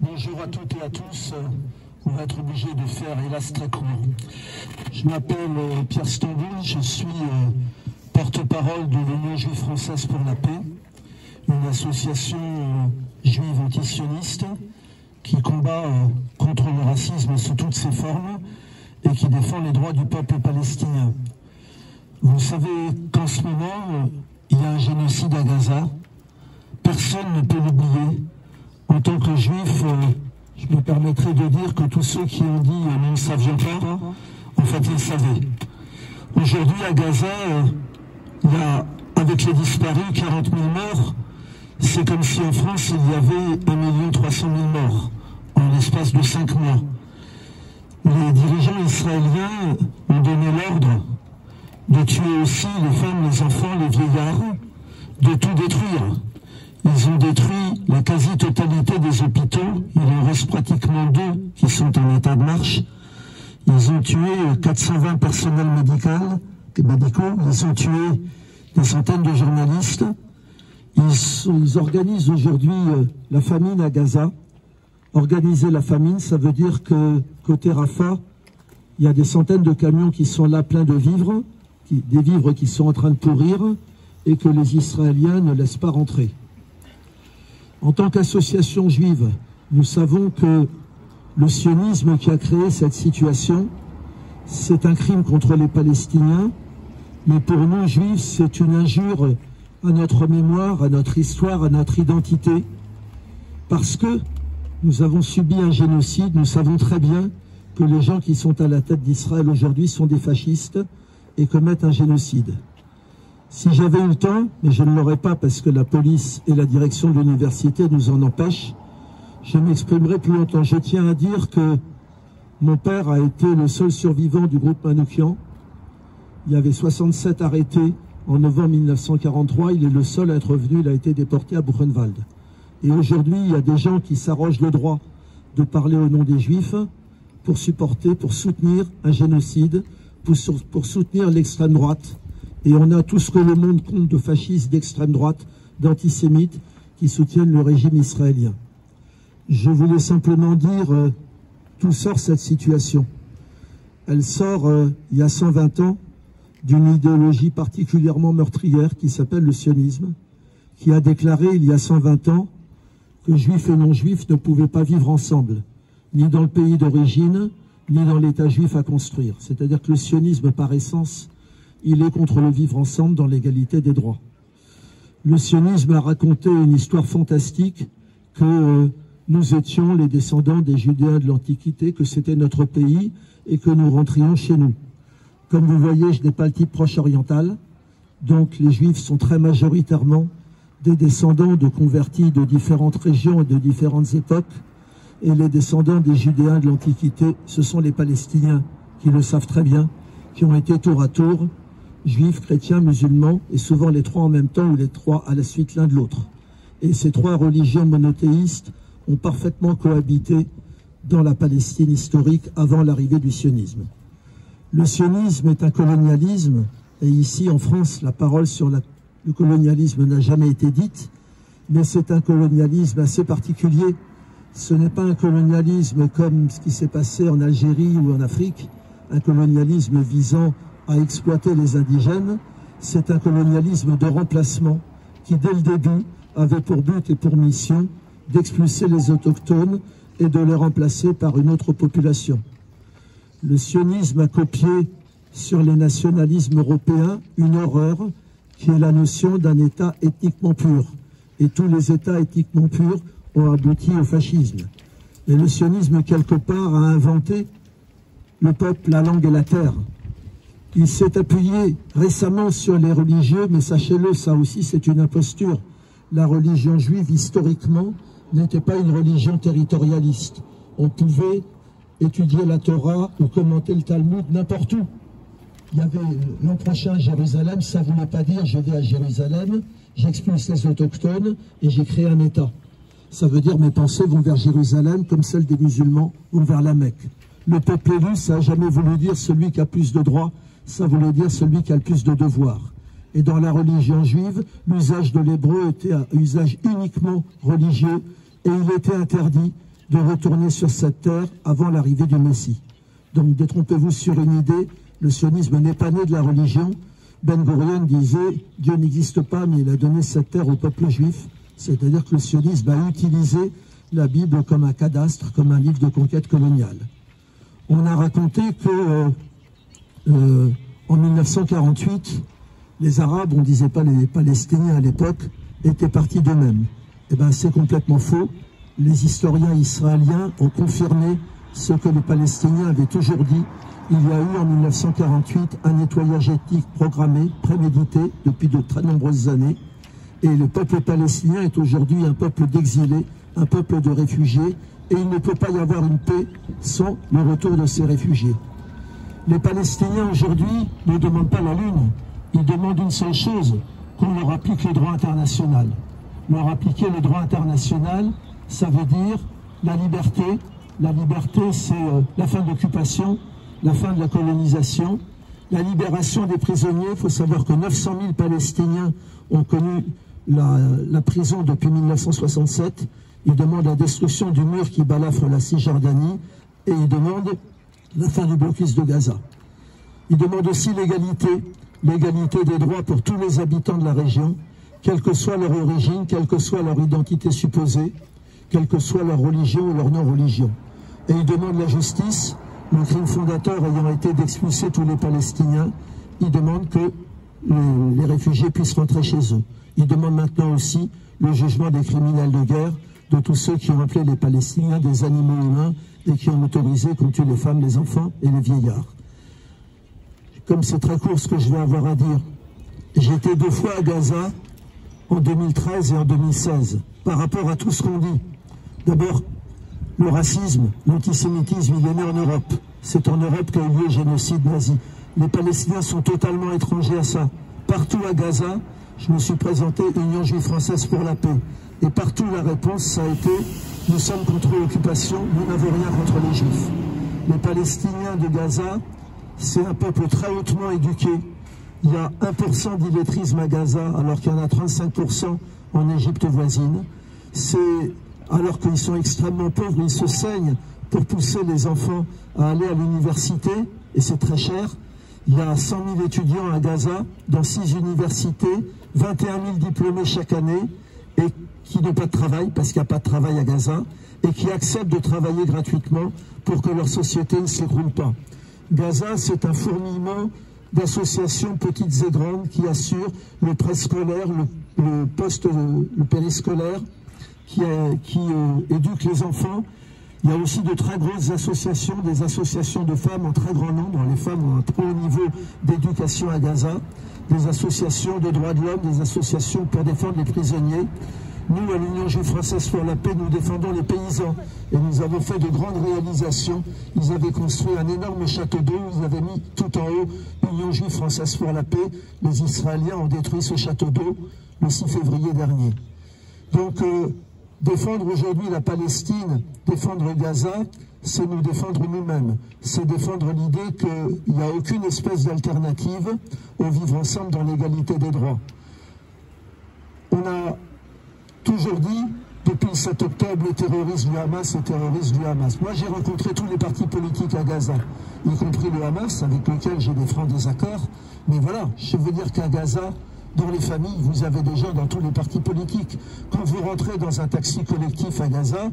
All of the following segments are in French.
Bonjour à toutes et à tous. On va être obligé de faire, hélas, très court. Je m'appelle Pierre Stamboul, je suis porte-parole de l'Union juive française pour la paix, une association juive antisioniste qui combat contre le racisme sous toutes ses formes et qui défend les droits du peuple palestinien. Vous savez qu'en ce moment, il y a un génocide à Gaza. Personne ne peut l'oublier. En tant que juif, je me permettrai de dire que tous ceux qui ont dit « nous ne savions pas », en fait, ils savaient. Aujourd'hui, à Gaza, il y a, avec les disparus, 40 000 morts. C'est comme si en France, il y avait 1 300 000 morts en l'espace de 5 mois. Les dirigeants israéliens ont donné l'ordre de tuer aussi les femmes, les enfants, les vieillards, de tout détruire. Ils ont détruit la quasi-totalité des hôpitaux. Il en reste pratiquement 2 qui sont en état de marche. Ils ont tué 420 personnels médicaux. Ils ont tué des centaines de journalistes. Ils organisent aujourd'hui la famine à Gaza. Organiser la famine, ça veut dire que côté Rafah, il y a des centaines de camions qui sont là pleins de vivres, des vivres qui sont en train de pourrir et que les Israéliens ne laissent pas rentrer. En tant qu'association juive, nous savons que le sionisme qui a créé cette situation, c'est un crime contre les Palestiniens, mais pour nous, juifs, c'est une injure à notre mémoire, à notre histoire, à notre identité, parce que nous avons subi un génocide. Nous savons très bien que les gens qui sont à la tête d'Israël aujourd'hui sont des fascistes et commettent un génocide. Si j'avais eu le temps, mais je ne l'aurais pas parce que la police et la direction de l'université nous en empêchent, je m'exprimerai plus longtemps. Je tiens à dire que mon père a été le seul survivant du groupe Manouchian. Il y avait 67 arrêtés en novembre 1943. Il est le seul à être revenu. Il a été déporté à Buchenwald. Et aujourd'hui, il y a des gens qui s'arrogent le droit de parler au nom des Juifs pour supporter, pour soutenir un génocide, pour soutenir l'extrême droite. Et on a tout ce que le monde compte de fascistes, d'extrême droite, d'antisémites qui soutiennent le régime israélien. Je voulais simplement dire, d'où sort cette situation. Elle sort, il y a 120 ans, d'une idéologie particulièrement meurtrière qui s'appelle le sionisme, qui a déclaré il y a 120 ans que juifs et non-juifs ne pouvaient pas vivre ensemble, ni dans le pays d'origine, ni dans l'État juif à construire. C'est-à-dire que le sionisme, par essence, il est contre le vivre ensemble dans l'égalité des droits. Le sionisme a raconté une histoire fantastique que nous étions les descendants des Judéens de l'Antiquité, que c'était notre pays et que nous rentrions chez nous. Comme vous voyez, je n'ai pas le type proche-oriental, donc les Juifs sont très majoritairement des descendants de convertis de différentes régions et de différentes époques, et les descendants des Judéens de l'Antiquité, ce sont les Palestiniens qui le savent très bien, qui ont été tour à tour juifs, chrétiens, musulmans, et souvent les trois en même temps ou les trois à la suite l'un de l'autre. Et ces 3 religions monothéistes ont parfaitement cohabité dans la Palestine historique avant l'arrivée du sionisme. Le sionisme est un colonialisme, et ici en France, la parole sur le colonialisme n'a jamais été dite, mais c'est un colonialisme assez particulier. Ce n'est pas un colonialisme comme ce qui s'est passé en Algérie ou en Afrique, un colonialisme visant à exploiter les indigènes. C'est un colonialisme de remplacement qui, dès le début, avait pour but et pour mission d'expulser les autochtones et de les remplacer par une autre population. Le sionisme a copié sur les nationalismes européens une horreur qui est la notion d'un État ethniquement pur. Et tous les États ethniquement purs ont abouti au fascisme. Et le sionisme, quelque part, a inventé le peuple, la langue et la terre. Il s'est appuyé récemment sur les religieux, mais sachez-le, ça aussi c'est une imposture. La religion juive, historiquement, n'était pas une religion territorialiste. On pouvait étudier la Torah ou commenter le Talmud n'importe où. Il y avait l'an prochain à Jérusalem, ça ne voulait pas dire je vais à Jérusalem, j'expulse les autochtones et j'ai créé un État. Ça veut dire mes pensées vont vers Jérusalem comme celles des musulmans vont vers la Mecque. Le peuple élu, ça n'a jamais voulu dire celui qui a plus de droits, ça voulait dire celui qui a le plus de devoirs. Et dans la religion juive, l'usage de l'hébreu était un usage uniquement religieux. et il était interdit de retourner sur cette terre avant l'arrivée du Messie. Donc détrompez-vous sur une idée, le sionisme n'est pas né de la religion. Ben Gurion disait « Dieu n'existe pas, mais il a donné cette terre au peuple juif ». C'est-à-dire que le sionisme a utilisé la Bible comme un cadastre, comme un livre de conquête coloniale. On a raconté que en 1948, les Arabes, on ne disait pas les Palestiniens à l'époque, étaient partis d'eux-mêmes. Eh bien, c'est complètement faux. Les historiens israéliens ont confirmé ce que les Palestiniens avaient toujours dit. Il y a eu en 1948 un nettoyage ethnique programmé, prémédité depuis de très nombreuses années. Et le peuple palestinien est aujourd'hui un peuple d'exilés, un peuple de réfugiés, et il ne peut pas y avoir une paix sans le retour de ces réfugiés. Les Palestiniens aujourd'hui ne demandent pas la lune, ils demandent une seule chose, qu'on leur applique le droit international. Leur appliquer le droit international, ça veut dire la liberté. La liberté, c'est la fin de l'occupation, la fin de la colonisation, la libération des prisonniers. Il faut savoir que 900 000 Palestiniens ont connu la prison depuis 1967. Ils demandent la destruction du mur qui balafre la Cisjordanie et ils demandent la fin du blocus de Gaza. Ils demandent aussi l'égalité des droits pour tous les habitants de la région, quelle que soit leur origine, quelle que soit leur identité supposée, quelle que soit leur religion ou leur non-religion. Et ils demandent la justice. Le crime fondateur ayant été d'expulser tous les Palestiniens, ils demandent que les réfugiés puissent rentrer chez eux. Ils demandent maintenant aussi le jugement des criminels de guerre, de tous ceux qui ont appelé les Palestiniens des animaux humains et qui ont autorisé qu'on tue les femmes, les enfants et les vieillards. Comme c'est très court ce que je vais avoir à dire, j'ai été 2 fois à Gaza, en 2013 et en 2016, par rapport à tout ce qu'on dit. D'abord, le racisme, l'antisémitisme, il est né en Europe. C'est en Europe qu'a eu lieu le génocide nazi. Les Palestiniens sont totalement étrangers à ça. Partout à Gaza, je me suis présenté Union juive française pour la paix. Et partout la réponse, ça a été « Nous sommes contre l'occupation, nous n'avons rien contre les Juifs ». Les Palestiniens de Gaza, c'est un peuple très hautement éduqué. Il y a 1% d'illettrisme à Gaza, alors qu'il y en a 35% en Égypte voisine. C'est alors qu'ils sont extrêmement pauvres, ils se saignent pour pousser les enfants à aller à l'université, et c'est très cher. Il y a 100 000 étudiants à Gaza, dans 6 universités, 21 000 diplômés chaque année, et qui n'ont pas de travail, parce qu'il n'y a pas de travail à Gaza, et qui acceptent de travailler gratuitement pour que leur société ne s'écroule pas. Gaza, c'est un fourmillement d'associations petites et grandes qui assurent le préscolaire, le périscolaire, qui éduquent les enfants. Il y a aussi de très grosses associations, des associations de femmes en très grand nombre. Les femmes ont un très haut niveau d'éducation à Gaza, des associations de droits de l'homme, des associations pour défendre les prisonniers. Nous, à l'Union juive française pour la paix, nous défendons les paysans. Et nous avons fait de grandes réalisations. Ils avaient construit un énorme château d'eau. Ils avaient mis tout en haut Union juive française pour la paix. Les Israéliens ont détruit ce château d'eau le 6 février dernier. Donc, défendre aujourd'hui la Palestine, défendre Gaza, c'est nous défendre nous-mêmes. C'est défendre l'idée qu'il n'y a aucune espèce d'alternative au vivre ensemble dans l'égalité des droits. On a toujours dit, depuis le 7 octobre, les terroristes du Hamas, les terroristes du Hamas. Moi, j'ai rencontré tous les partis politiques à Gaza, y compris le Hamas, avec lequel j'ai des francs désaccords. Mais voilà, je veux dire qu'à Gaza, dans les familles, vous avez des gens dans tous les partis politiques. Quand vous rentrez dans un taxi collectif à Gaza,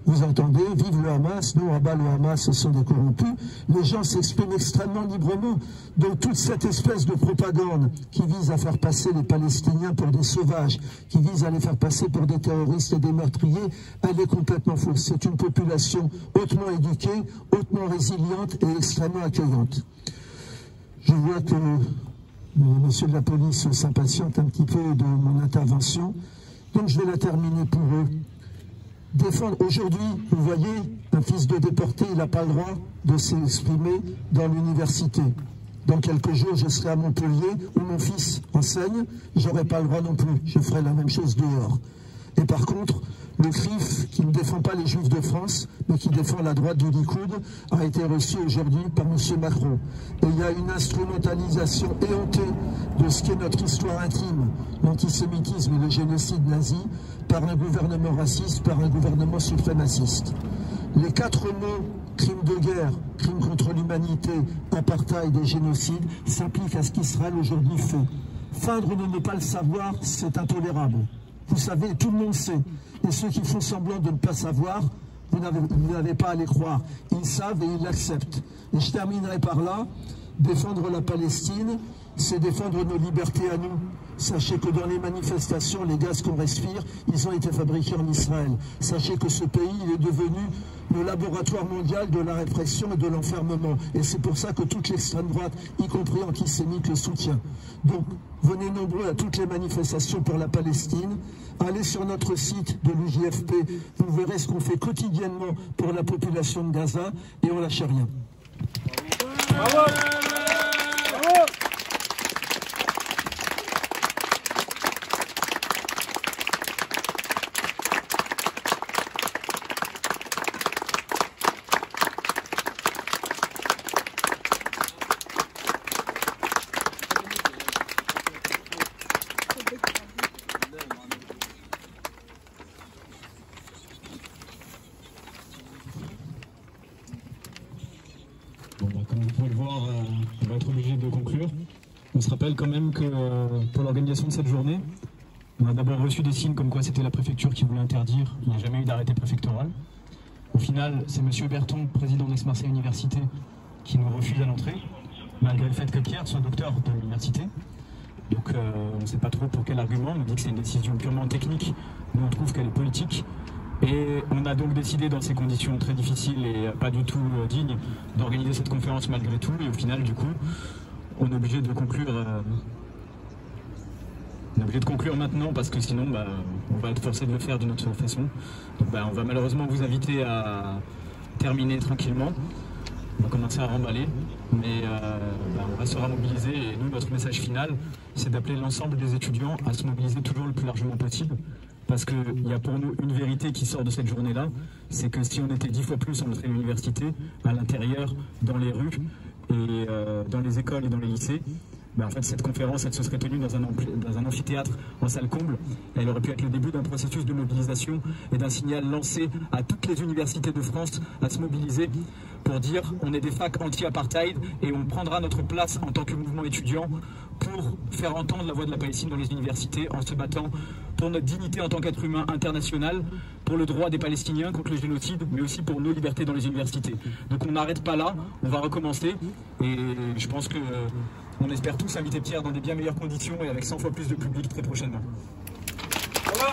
vous entendez « Vive le Hamas »,« Non, à bas le Hamas, ce sont des corrompus ». Les gens s'expriment extrêmement librement. Donc toute cette espèce de propagande qui vise à faire passer les Palestiniens pour des sauvages, qui vise à les faire passer pour des terroristes et des meurtriers, elle est complètement fausse. C'est une population hautement éduquée, hautement résiliente et extrêmement accueillante. Je vois que monsieur de la police s'impatiente un petit peu de mon intervention, donc je vais la terminer pour eux. Défendre aujourd'hui, vous voyez, un fils de déporté, il n'a pas le droit de s'exprimer dans l'université. Dans quelques jours, je serai à Montpellier, où mon fils enseigne, j'aurai pas le droit non plus, je ferai la même chose dehors. Et par contre, le CRIF, qui ne défend pas les Juifs de France, mais qui défend la droite du Likoud, a été reçu aujourd'hui par M. Macron. Et il y a une instrumentalisation éhontée de ce qu'est notre histoire intime, l'antisémitisme et le génocide nazi, par un gouvernement raciste, par un gouvernement suprémaciste. Les 4 mots, crime de guerre, crime contre l'humanité, apartheid et génocide, s'appliquent à ce qu'Israël aujourd'hui fait. Feindre de ne pas le savoir, c'est intolérable. Vous savez, tout le monde sait. Et ceux qui font semblant de ne pas savoir, vous n'avez pas à les croire. Ils savent et ils l'acceptent. Et je terminerai par là. Défendre la Palestine, c'est défendre nos libertés à nous. Sachez que dans les manifestations, les gaz qu'on respire, ils ont été fabriqués en Israël. Sachez que ce pays, il est devenu le laboratoire mondial de la répression et de l'enfermement. Et c'est pour ça que toute l'extrême droite, y compris antisémite, le soutient. Donc, venez nombreux à toutes les manifestations pour la Palestine. Allez sur notre site de l'UJFP, vous verrez ce qu'on fait quotidiennement pour la population de Gaza, et on lâche rien. Bravo. Bravo. Bon, comme vous pouvez le voir, on va être obligé de conclure. On se rappelle quand même que pour l'organisation de cette journée, on a d'abord reçu des signes comme quoi c'était la préfecture qui voulait interdire. Il n'y a jamais eu d'arrêté préfectoral. Au final, c'est M. Berton, président d'Aix-Marseille Université, qui nous refuse à l'entrée, malgré le fait que Pierre soit docteur de l'université. Donc on ne sait pas trop pour quel argument. On nous dit que c'est une décision purement technique. Nous, on trouve qu'elle est politique. Et on a donc décidé, dans ces conditions très difficiles et pas du tout dignes, d'organiser cette conférence malgré tout. Et au final, du coup, on est obligé de conclure. On est obligé de conclure maintenant parce que sinon, on va être forcé de le faire d'une autre façon. Donc, on va malheureusement vous inviter à terminer tranquillement. On va commencer à remballer, mais on restera mobilisé. Et nous, notre message final, c'est d'appeler l'ensemble des étudiants à se mobiliser toujours le plus largement possible. Parce qu'il y a pour nous une vérité qui sort de cette journée-là, c'est que si on était 10 fois plus en entrée de l'université, à l'intérieur, dans les rues, et dans les écoles et dans les lycées, en fait cette conférence elle se serait tenue dans un amphithéâtre en salle comble. Elle aurait pu être le début d'un processus de mobilisation et d'un signal lancé à toutes les universités de France à se mobiliser pour dire on est des facs anti-apartheid et on prendra notre place en tant que mouvement étudiant pour faire entendre la voix de la Palestine dans les universités en se battant pour notre dignité en tant qu'être humain international, pour le droit des Palestiniens contre le génocide, mais aussi pour nos libertés dans les universités. Donc on n'arrête pas là, on va recommencer et je pense que on espère tous inviter Pierre dans des bien meilleures conditions et avec 100 fois plus de public très prochainement. Bravo.